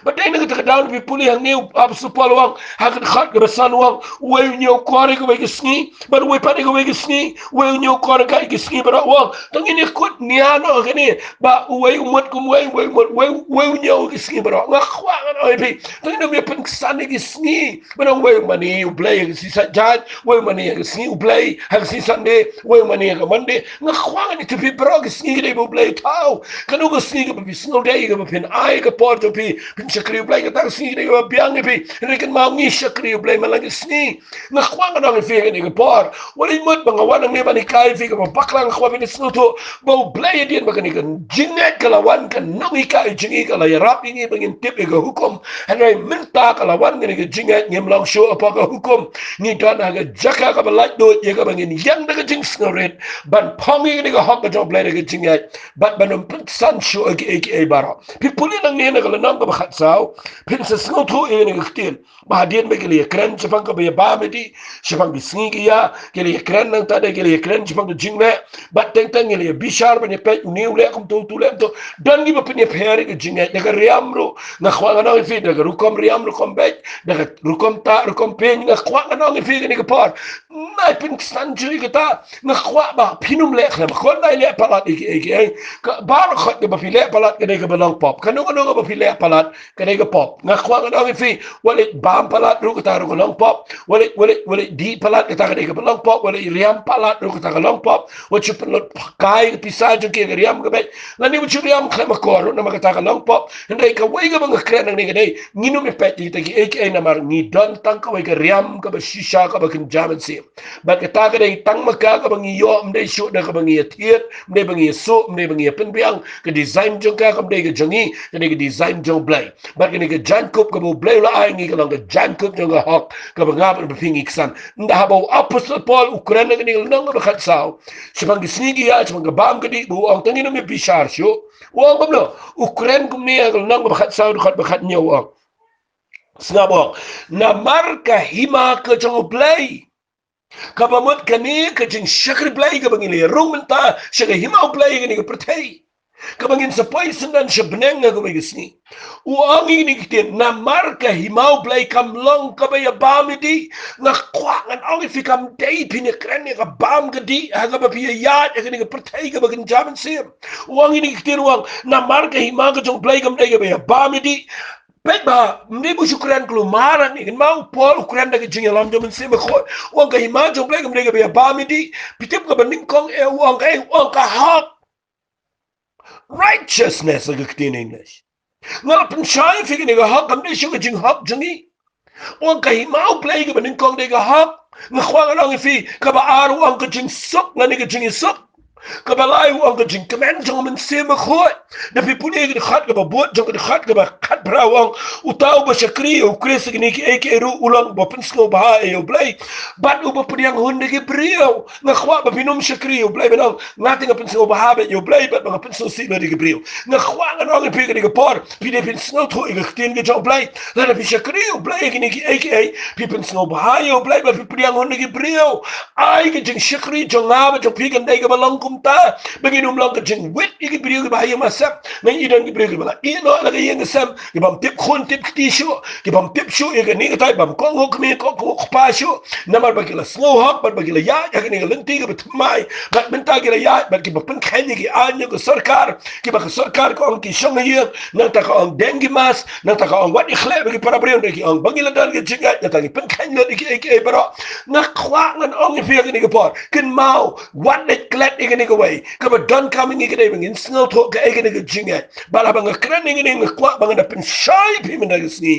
but then nag down pi puli hang new up supal wang hang khat ga san wang we nyo kore ko we gisni but we pa ko we gisni we nyo kore ka gisni bara wang tong ini kut niano gani ba we umot kum we nyo gisni bara nga khwa nga oi pi tong ini me pen san gisni bara we mani u play si sa jaj we mani gisni u play hang si sunday we mani ga monday nga khwa ni to pi bro gisni ga u play tau kanu gisni ga pi snow day ga pen ai ga porto pi pinchakriyo play ka tang sini ka biang pi rekan mau ngi shakriyo play malagi sini na kwang na ngi fi ni ka por wala imot mga wanang ni bani kai fi ka baklang kwa ni snuto bo play din ba kani kan jingat kalawan kan ngi kai jingi kala yarap ni bangin tip ka hukum anay minta kalawan ni ka jingat ngem lang show apa ka hukum ni dan aga jaka ka balak do ye ka bangin yang daga jing snoret ban pongi ni ka hok ka job play ka jingat bat banum san show aka baro people nang ni na kala nang ka khat sao pin sa snow to in ngi khtil ba dien me kele kran chapang ka ba ba me di chapang bi sngi ki ya kele kran nang ta de kele kran chapang jing me bat teng teng kele bishar ba ne pe ni ule kum to le to dan gi ba pe ne phere ke jing de ka riam ro na khwa na ngi fi de ka rukom riam ro kom bet de ka rukom ta rukom pe na khwa na ngi fi ni ka par na pin san ju ki ta na khwa ba pinum le khna ba khon dai le palat ki ka ba ro khot ba fi le palat ke de ka ba long pop ka no ba fi le palat kadai ka pop nga kwa nga ngi fi walit bam palat ru ka ru long pop walit di palat ka kadai ka long pop walit riam palat ru ka long pop wat chu pelot kai pisa ju ki riam ka bet la ni chu riam kha ma ko na ma ka long pop ndai ka wai ga bang kren nang ni kadai nginu me pet ti ki ek na mar ni don tang ka wai ka riam ka ba shisha ka ba kin jaman si ba ka ta kadai tang ma ka bang yo mdai shu da ka bang ye tiet mdai bang ye so mdai bang ye pen biang ka design jong ka mdai ka jongi kadai ka design jong blay but kini ke jankup ke blay la ai ngi lang ke jankup jong ke hok ke ngap be pingi ksan nda ba apostol paul ukraina kini nang ba khat sao sebang ke snigi ya sebang ke bam ke di bu ong tangin me bishar shu wong bablo ukrain kum ni nang ba khat sao khat ba khat nyaw ong snabo na marka hima ke jong blay kabamot kani ke jing shakri blay ke bangili rumenta shaka hima blay kini ke pertai kabangin sa poison dan siya benenga gumigisni uang ini kitin na marka himau play kam long kabaya bamidi na kwangan ang ifikam day pinakran ni ka bam gadi haga ba piyayat yakini ka pertay ka bagin jaman siyam uang ini kitin uang na marka himau ka jong play kam day kabaya bamidi pet ba hindi mo syukran kelumaran ni kan mau pol ukuran dah kecing alam jaman siyam ko uang ka himau jong play kam day kabaya bamidi pitip ka banding kong uang ka hak righteousness like in English. Well, penchai figure ni hak kami syukur jing hak jengi. Orang kahi mau play ke bening kong dega hak. Ngakwang lang ifi kaba aru ang kajing sok ngani kajing sok. Kabalai wang ke jing kemen jong men se me khoi na pi puni ke khat ke buat jong ke khat ke khat brawang utau ba shakri u kres ni ke ek ru ulang ba pensko ba e u blai bat u ba puniang hun ke brio na khwa ba binum shakri u blai benang ngati ke pensko ba ba u blai ba ba pensko si ba ke brio na khwa na ong pi ke por pi de pensko tho ke tin ke jong blai la na pi shakri u blai ke ni ke ek pi pensko ba u blai ba pi puniang hun ke brio ai ke jing shakri jong ba jong pi ke dai ke balang kumta bagi num long ke jing wit iki brio ke bahaya masap nang idan ke brio ke bala ino la ke yeng sam ke bam tip khun tip ti shu ke bam tip shu ye ke ni ke tai bam kong ho ke me ko pa shu namar bagi la snow hawk bagi la ya ke ni ke lenti ke betmai bat menta ke la ya bat ke pen khen ke an ke sarkar ke ba sarkar ko ang ki shong ye nang ta ko ang dengi mas nang ta ko ang wat ikhle ke para brio ke ang bagi la dan ke jinga ya ta ke pen khen le ke baro na khwa ngan ong fi ke ni ke por kin mau wat let klet ke ni ke way ke ba don coming ke ni ngin snow to ke ke ni ke jinga bala bang kren ni ni kwa bang da pen shai pi men ke sni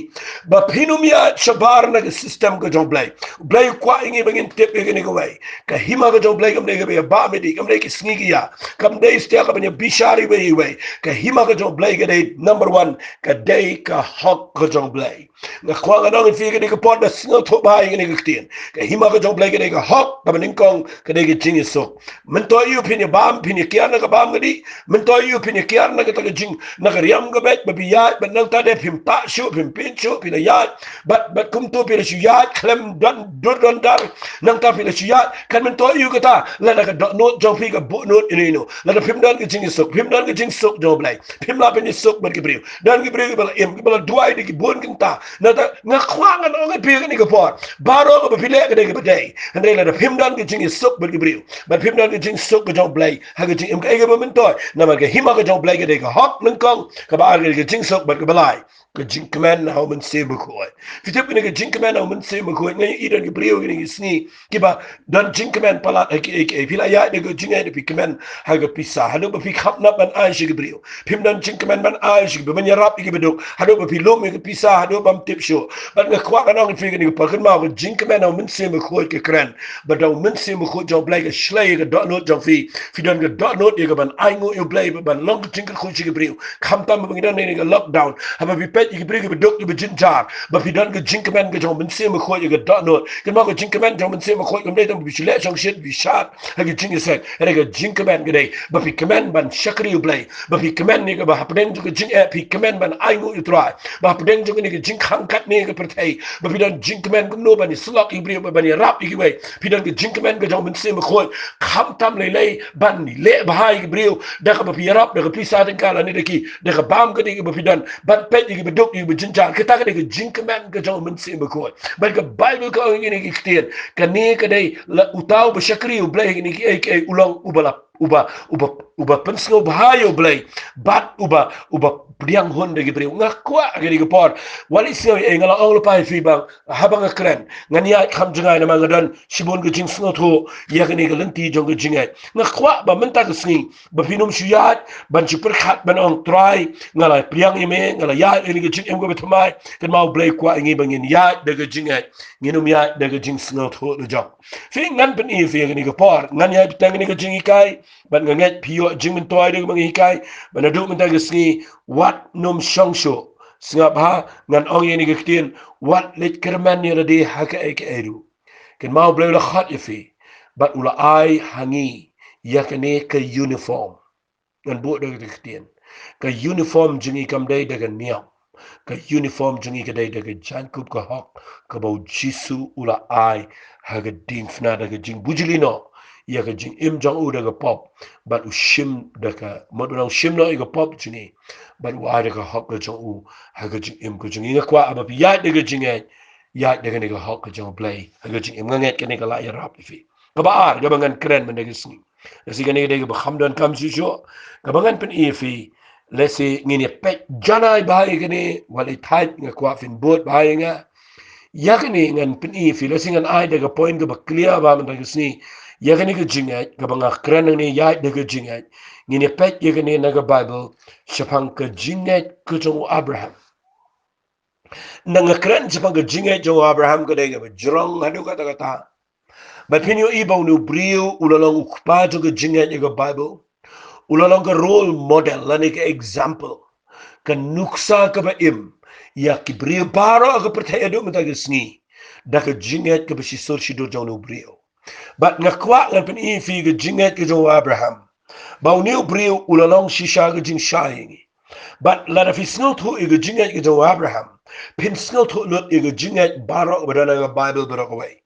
ba pinumia shabar na ke system ke jong blai blai kwa ngi bang tip ke ni ke way ka hima ke jong blai kam ne ke ba me di kam ne ke sni ke ya kam dei stia ka ban bishari way ka hima ke jong blai ke dei number 1 ka dei ka hok ke jong blai na kwa ga nong fi ke ni ke pot da snow to ba ke ni ke tien ka hima ke jong blai ke dei ka hok ka ban kong ke dei ke jingi sok men to yu pin bam pin ke na ka bam ke di men to yu pin ke na ka ta ke jing na ka riam ga bet ba bi ya ban nang ta de pim pa shu pim pin shu pin ya bat kum to pin shu ya klem don dar nang ta pin shu ya kan men to yu ka ta la na ka no jong fi ka bo no ini no la na pim dan ke jingi sok pim dan ke jing sok jong blai pim la pin sok ban ke brio dan ke brio ba em ke ba duai de ke bon kin ta na ta nga khwang an ong pe ke ni ke por baro ko ba pile ke de ke ba dei and they la na pim dan ke jingi sok ban ke brio ba pim dan ke jing sok ke jong blai ha ke jing em ke ba men to na ma ke hima ke jong blai ke de ke hok nang kong ka ba ke jing sok ban ke balai ke jing kemen na men se bu ko fi te ke jing kemen na men se bu ko ngai i dan ke brio ke ni sni ke ba dan jing kemen pala ke pila ya de ke jing de pi kemen ha ke pisa ha do ba fi khap na ban ai shi ke brio pim dan jing kemen ban ai shi be men yarap ke be do ha do ba fi lom ke pisa ha do bam tip show ban ke kwa ka na fi ke ni pa kan ma ke jing kemen na men se bu ko ke kran ba do men se bu ko jong blai ke shlai ke do no jong fi dan ke do no ye ke ban ai ngo yo blai ban long jing ke ko shi ke brio kham tam ba ngi dan ni ke lockdown ha ba fi pet ke brio ke be do ke be jin jar ba fi dan ke jing kemen ke jong men se bu ko ye ke do no ke ma ko jing kemen jong men se bu ko ke dai tam bi shle jong shit bi shat ha ke jing set ha ke jing kemen ke dai ba fi kemen ban shakri yo blai ba fi kemen ni ke ba hapden ke jing fi kemen ban ai ngo yo try ba hapden ke ni ke jing khang kat ni ke pertai ba fi dan jing kemen ke no ban slok i brio ban rap i we fi dan ke jing kemen ke jong men se bu ko kham tam le ban ni le ba hai ke brio da ka ba fi rap da ka fi sa den kala ni de ki da ka bam ke ni ke ba fi dan ban pet ke be dok ke be jin jar ke ta ke jing kemen ke jong men se bu ko ban ke bible ko ni ke tien ke ni ke dai la utau ba shakri u blai ni ke ulang ubala uba pensngo bahayo blai bat uba priang hon de brio ngakwa ge ge por wali sio e ngala ong lo pai fi bang habang kren ngania kham jingai na mangadan shibon ge jing sngo tho ya ge ge lenti jong ge jingai ngakwa ba menta ge sni ba finum shuyat ban super khat ban ong try ngala priang ime ngala ya ge ge jing em go betmai ken mau blai kwa ngi bangin ya de ge jingai nginum ya de ge jing sngo tho de jong fi ngan pen e fi ge ge por ngan ya tang ge jing kai ban nganget pio jing men toy de mangi kai ban adu men tag sni wat num shongsho snga ba ngan ong ye ni gtien wat lit kerman ni radi haka ek eru ken mau ble la khat ye fi bat ula ai hangi ya kene ke uniform ngan bo de gtien ka uniform jingi kam dai daga niam ka uniform jingi ka dai daga jankup ka hok ka bau jisu ula ai haga ding fna daga jing bujilino ya ka jing im jong u daga pop bat u shim daga moduna shim no iga pop jini bat u ai daga hok ga jong u haga jing im ko jing inga kwa aba ya daga jing ya daga ni ga hok ga jong play haga jing im nganget ka ni ka la ya rap fi ka ba ar ga bangan kren men daga sni si ka ni daga ba khamdan kam su sho ka bangan pen e fi lesi ngini pet janai bahai gani wali tight nga kwa fin bot bahai nga yakni ngan pen e fi lesi ngan ai daga point ga ba clear ba man daga sni yakni ga jinga ga banga kren ni ya daga jinga ngini pet yakni na ga bible shapang ka jinga ku jong abraham nanga kren shapang ka jinga jong abraham ga daga ba jrong hadu ka ta But pinyo ibaw no brio ulalong ukpa jo ga jingat ga Bible. Ulalong ka role model lani ka example. Ka nuksa ka ba im. Ya ki brio baro aga pertaya do mata ga sngi. Da ka jingat ka ba si sur si do jo no brio. But nga kwa nga pin ifi ga jingat ka jo Abraham. Bau niu brio ulalong shisha ga jing shayingi. But la fi snil thu iga jingat ka jo Abraham. Pin snil thu lut iga jingat baro badana ga Bible baro away.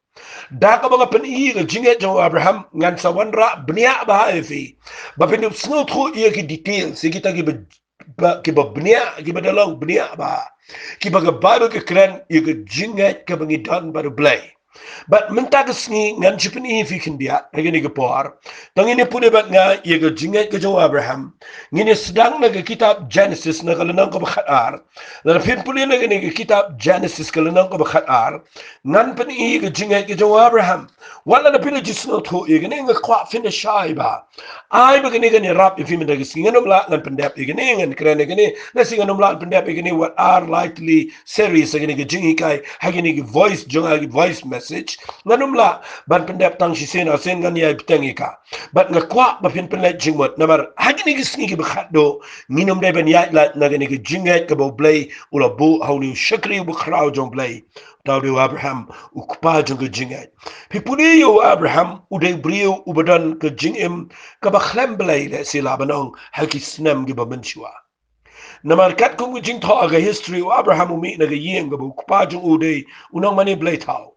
Daka mga panihi ga jingat jo Abraham ngan sa wanra bniya ba fi. Ba pin snil thu iya ki details kita ki ba bniya ki ba dalong bniya ba. Ki ba ga Bible ka kran iga jingat ka bangi dan baru blay. But mentagas ni ngan chipin ifi kindia agini gapor tangini pune bat nga iga jingat ka jo Abraham ngini sedang na kitab Genesis na kalanang ko bakhatar na pin puli na gini kitab Genesis kalanang ko bakhatar ngan pan iga jingat ka jo Abraham wala na pila jisno to iga nga kwa finish ba ay ba gini rap ifi mentagas nganom la ngan pandap iga ngan krene gini nasi nganom la pandap iga what are likely series agini jingi kai hagini voice jonga voice message nganumla ban pendap tang si sen asen ngan ya bitangi ka bat nga kwa ba pin penlet jingmot namar hagini gisni gi bakhatdo nginum de ben ya la nagani gi jingat ka bo blay ula bo hawni shakri bu khraw jong blay tawde Abraham ukpa jong gi jingat pipuni yo Abraham uday brio ubadan ka jingim ka ba khlem blay le sila banong haki snam gi ba menshwa namar kat kum gi jing tho aga history o Abraham umi na ga yeng ga ukpa jong uday unong mani blay taw.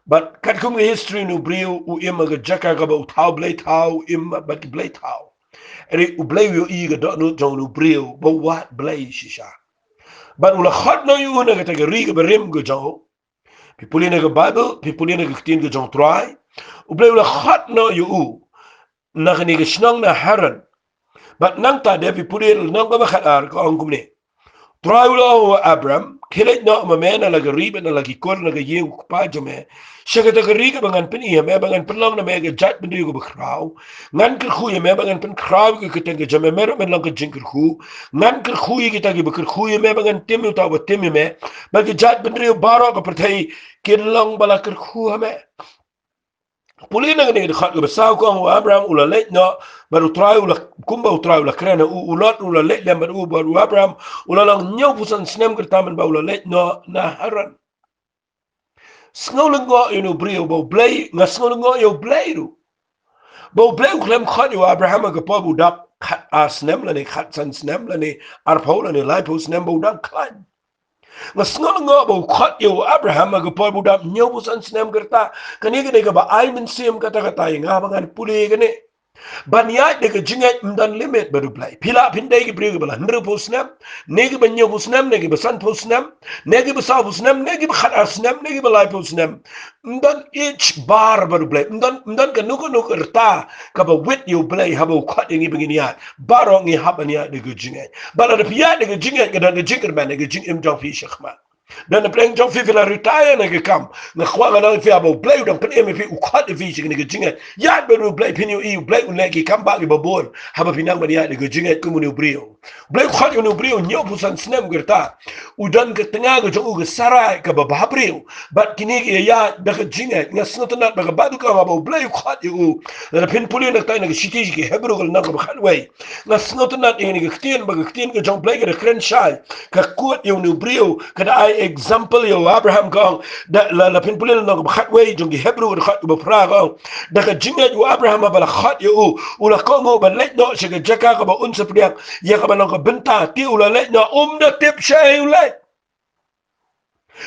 But kat kung history no brio u ima ga jaka ga ba utaw blay taw ima bat blay taw. Eri u blay yo iga do no jong no brio ba wat blay shisha. But ula khot no yu na ga taga riga ba rim ga jong. Pipuli na ga Bible, pipuli na ga ktin ga jong try. U blay ula khot no yu na ga ni ga shnang na haran. But nang ta de pipuli nang ga ba khatar ka ang kumne. Try ula o Abraham kilit no mamena la ga riba na lagi kor na ga yeng pa jome. Siya ka riga bangan piniya me bangan pinlang na me ga jat bindu ko bakraw ngan kerkhuya me bangan pin kraw ko kiteng ga jame mer men lang ka jing kerkhu ngan kerkhuya kita gi bakrkhuya me bangan tim uta ba tim me ba ga jat bindu baro ka perthai kinlang bala kerkhu me puli na ni khat ga saw ko Abraham ula let no baru try ula kumba try ula krena ulot ula let lem baru baru Abraham ula lang nyaw pusan snem kertaman ba ula let no na haran snolungo inu brio bo blay nga snolungo yo blay ru bo blay klem khat yo Abraham ga po budak khat asnem lani khat san snem lani arpol lani laipo snem bo dak khat nga snolungo bo khat yo Abraham ga po budak nyobo san snem gerta kani ga ba ay min sim kata kata nga bangan puli gani Banyai de jingat mdan limit baru play. Pila pindai ki priyo bala ndru posnam, negi banyo posnam, negi basan posnam, negi basa posnam, negi bakhat asnam, negi balai posnam. Mdan each bar baru play. Mdan ka nuko rta ka ba wit you play habo kwat ngi beginiat. Baro ngi habanya de jingat. Bala de pia de jingat ka de jingat man de jing im jong fi shakhma. Dan pleng jong fi la retire na kam na khwa na fi abo play dan pen em fi u khat fi chi ni jinga ya be ru play pin you play un legi kam ba ba bor haba pinang ba ya de jinga ku mu brio play khat you brio nyo pusan snem gerta u dan ke tengah go jong u sarai ka ba brio bat kini ya da jinga nga snot na ba ba du ka abo play khat you na pin puli na tay na shiti ki hebru go na ba khat way na snot na ni ke ktien ba ktien go jong play ke kren shai ka kot you brio ka example yo Abraham kong da la pinpulil no khat way jong Hebrew khat ba pra kong da ka jinga yo Abraham ba la khat yo ula kongo ba let no siga jaka ka ba unsa priang ya ka ba no ka benta ti ula let no da tip shay let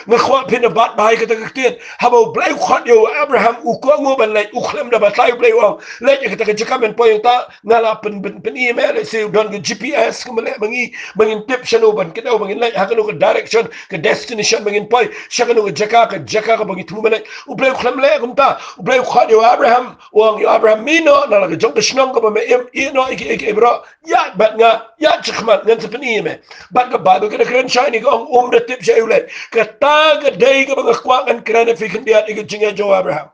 nga khwa pin bat bai ka ta ktiet habo blai khat yo Abraham u kongo ban let u khlem da ba tai blai wa let ka ta jaka men point ta ngala pen email se don ke GPS ka male bangin tip shano ban kita bangin let ha ka no direction ka destination bangin point shaka no jaka ka bangin tu male u blai khlem le kumta u blai khat yo Abraham wang yo Abraham mino na la jong ka shnong ka ba me no ik bro ya bat nga ya chkhmat ngan se pen email bat ka ba ka kren shiny ka da tip shay let ka taga day ka mga kwaan krana fi kandiat ika jinga jo Abraham.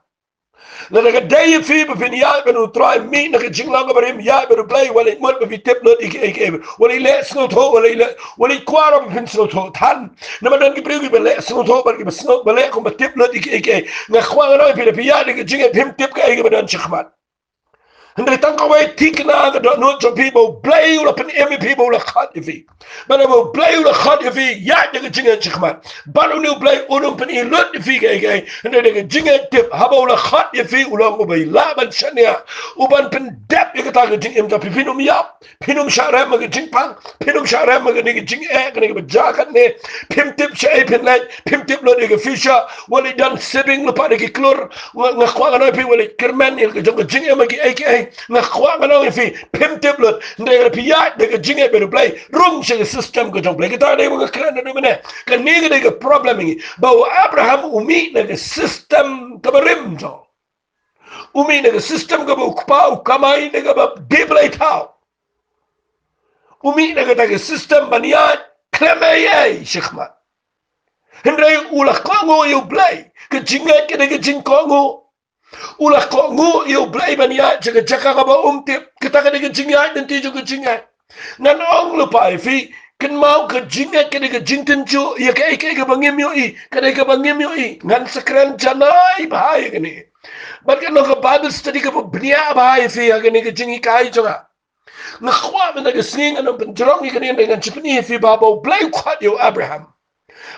Lalu kedai fi bapin ya benu try mi nak jinglang barim ya benu play wali mut bapi tip lot ik wali le snow to wali kwara bapin snow to tan nama dan kipriu ki bele snow to bar ki snow bele ko tip lot ik na khwa ngoi pi ya ni jinga pim tip ka ik badan chikhmat. Hindi tangka way tikna ka do no to people play ula pen emi people ula khat ifi. Bana mo play ula khat ifi ya de jinga chikhmat. Bana no play unum pen ilut ifi ke hindi de jinga tip haba ula khat ifi ula ko bay laban shania uban pen dep ka ta jing em ta pinum ya pinum shara ma jing pang pinum shara ma ni jing e ka ni jakat ne pim tip shay pen lai pim tip lo de fisha wali dan sibing lo pa de klor nga kwa na pi wali kerman il jing em ki na khwa ngano fi pim tiblet ndega piya de jinge be play rum che system go jong play kita de mo kran de mene kan ni de problem ngi ba Abraham umi de system tabarim jo umi de system go pa kamai de ba deblay tao umi de system baniya klemaye shikhma hendre ula kongo you play ke jinge ke de jing kongo ulah kok ngu you play bania jaga ka ba tip kita ka de jinga nanti juga jinga nan ong lupa fi kan mau ke jinga ke de jinten ju ya ke bangim yo I ke de bangim yo I ngan sekren janai bahai ke ni bat kan no ka bible study ka bnia bahai fi ya ke ni ke jingi kai jonga na khwa men de sing an ben drong ke ni dengan chipni fi babo play kwat yo Abraham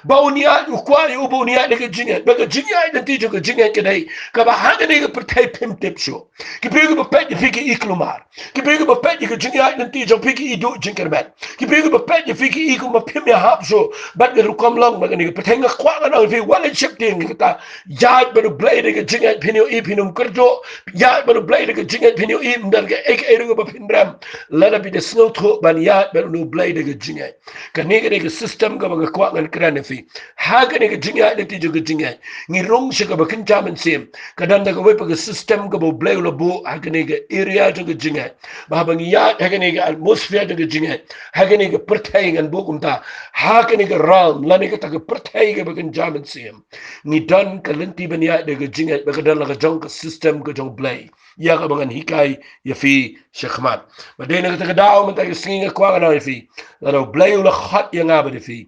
baunia ukwa yu baunia de jinga ba jinga nanti juga jinga ke dai ka ba hanga de pertai pim tip show ki pegu ba pet fiki iklumar ki pegu ba pet ke jinga nanti jo fiki idu jinkerman ki pegu ba pet fiki iku ma pim ya hap show ba de rukom long ba ni pertai nga kwa na fi wala chip ting kita ya ba blade ke jinga pinyo I pinum kerjo ya ba blade ke jinga pinyo I ndar ke ek eru ba pinram lada bi de snow tho ban ya ba no blade ke jinga ka ni ke system ga ba kwa ngan kran fi haga ni ke jinga de ti jo ke jinga ni rong se ka ba kin jaman sim kadan da ko pa system ko bo blay lo bo haga ni ke area jo ke jinga ba ba ni ya haga ni ke atmosphere jo ke jinga haga ni ke pertai ngan bo kumta haga ni ke ram la ni ke ta ke pertai ke ba kin jaman sim ni dan ka lenti ban ya de ke jinga ba ka dan la ka jong ka system ko jong blay ya ka bangan hikai ya fi shekhmat ba de na ka ta daw man ta ke singa kwa na fi la do blay lo khat ya nga ba de fi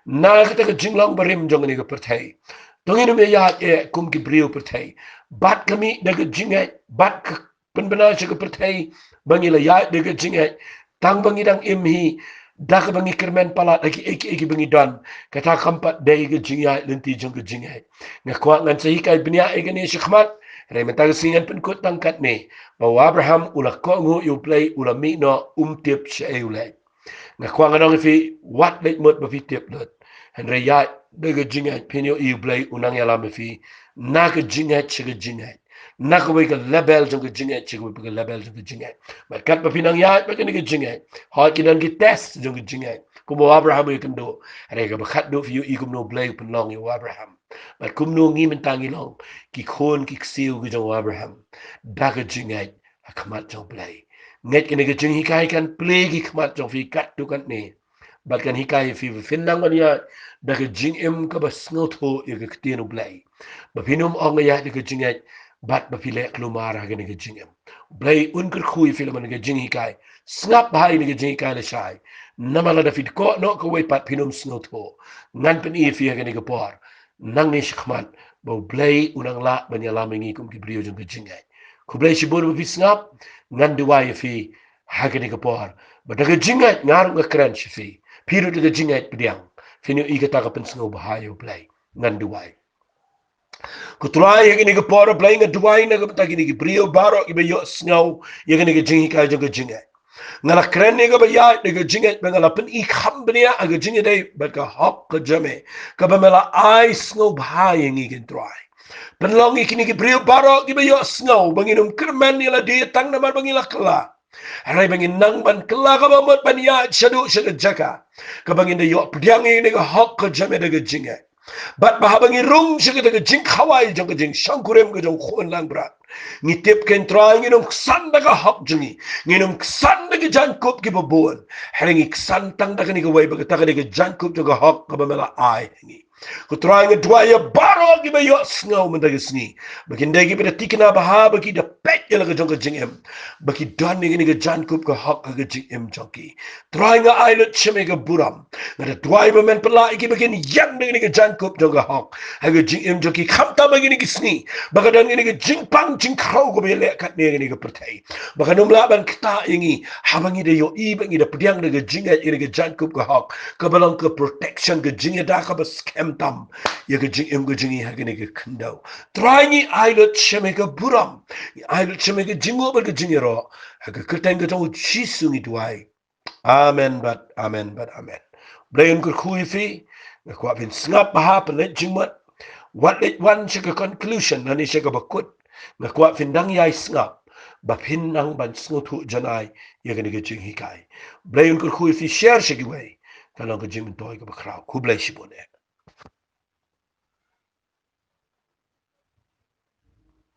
na kita ke jinglang barim jong ni ke pertai dongin me ya e kum ki brio pertai bat kami de ke jingai bat penbenar ke pertai bangi la ya de ke jingai tang bangi dang imhi dak bangi kermen pala lagi eki bangi dan kata kampat de ke jingai lenti jong ke jingai ngakwa ngan sei kai bnia e ni shikhmat re mentag singan pen kut tangkat ni bahwa Abraham ulah ko ngu you play ulah mi no tip she ulai na kwa nganong fi wat let mut ba fi tip lot henre ya de ge jinga pinyo I play unang ya lam fi na ge jinga chige jinga na ko we ge label jong ge jinga chige we ge label jong ge jinga ba kat ba pinang ya ba ge ge jinga ha ki dan ge test jong ge jinga ko bo Abraham ye kan do re ge ba khat do fi I kum no play pen long yo Abraham ba kum no ngi men tangi long ki khon ki siu ge jong Abraham da ge jinga akmat jong play nget kene ke jing hikai kan play ki khmat jong fi kat tu kan ni bat kan hikai fi finang man ya da ke jing em ka bas ngot ho ye ke tinu play ba pinum ong ya de ke jing bat ba fi le klumar ha ke jing em play un ker khui fi man ke jing hikai snap hai ni ke jing hikai le shai namala da fi ko no ko we pat pinum snot ho ngan pen I fi ke por nang ni khmat ba play unang la ban ya la mengi kum ki brio jong ke jing ku play shi bor fi snap ngan diwai fi hagani ka por ba daga jingat ngar nga kran shi fi piru daga jingat pediang finu I ka ta ka pensngo bahayo play ngan diwai ku try hagani ka por play nga diwai na ka ta gini ki brio baro I ba yo snow hagani ka jingi ka jaga jingat ngala kran ne ka ba ya daga jingat ba ngala pen I khambnia aga jingat dai ba ka hok ka jame ka ba mela ai snow bahayo ngi kan try penlong ikini ki brio baro ki bayo snow banginum kerman ni la di tang na mar bangila kala harai bangin nang ban kala ka mamot bania shadu shadu jaka ka bangin de yo pdiang ni ka hok ka jame de jinga bat ba bangi rung shaka de jing khawai jong jing shangkurem ka jong khon lang brat ni tip ken try ni num ksan da ka hok jingi ni num ksan da ki jan kop ki babon haring ksan tang da ka ni ka wai ba ka ta ka de jan kop jo ka hok ka ba mela ai ngi Ku try nga dua ya baro gi ba yo snow mendagisni. Bakin dagi pada tikna baha bagi da pet ya laga jong jing em. Baki don ni ga jan kup ka hak ga jing em jongki. Try nga ailut cheme ga buram. Nga da dua ba men pala iki bakin yan ni ga jan kup jong ga hak. Ha ga jing em jongki khamta bagi ni gisni. Baka dan ni ga jing pang jing krau go be le kat ni ga pertai. Baka numla ban kita ingi habangi de yo I bangi da pediang de ga jing ni ga jan kup ga hak. Ka balang ka protection ga jing da ka ba scam tam. Ya ga jing em ga jing ha ga ni ga kandau. Try ni ailut cheme ga buram. Ailut cheme ga jingo ba ga jing ro. Ha ga kertang ga tau chisu ni duai. Amen but amen but amen. Brain kur khui fi na kwa fin snap baha pelet jingmat. What let one shaka conclusion nani shaka bakut na kwa fin dang yai snap ba pin nang ban snutu janai ya ga ni ga jing hikai. Brain kur khui fi share shaki way. Kalau ga jing toy ga bakrao ku blai shibone.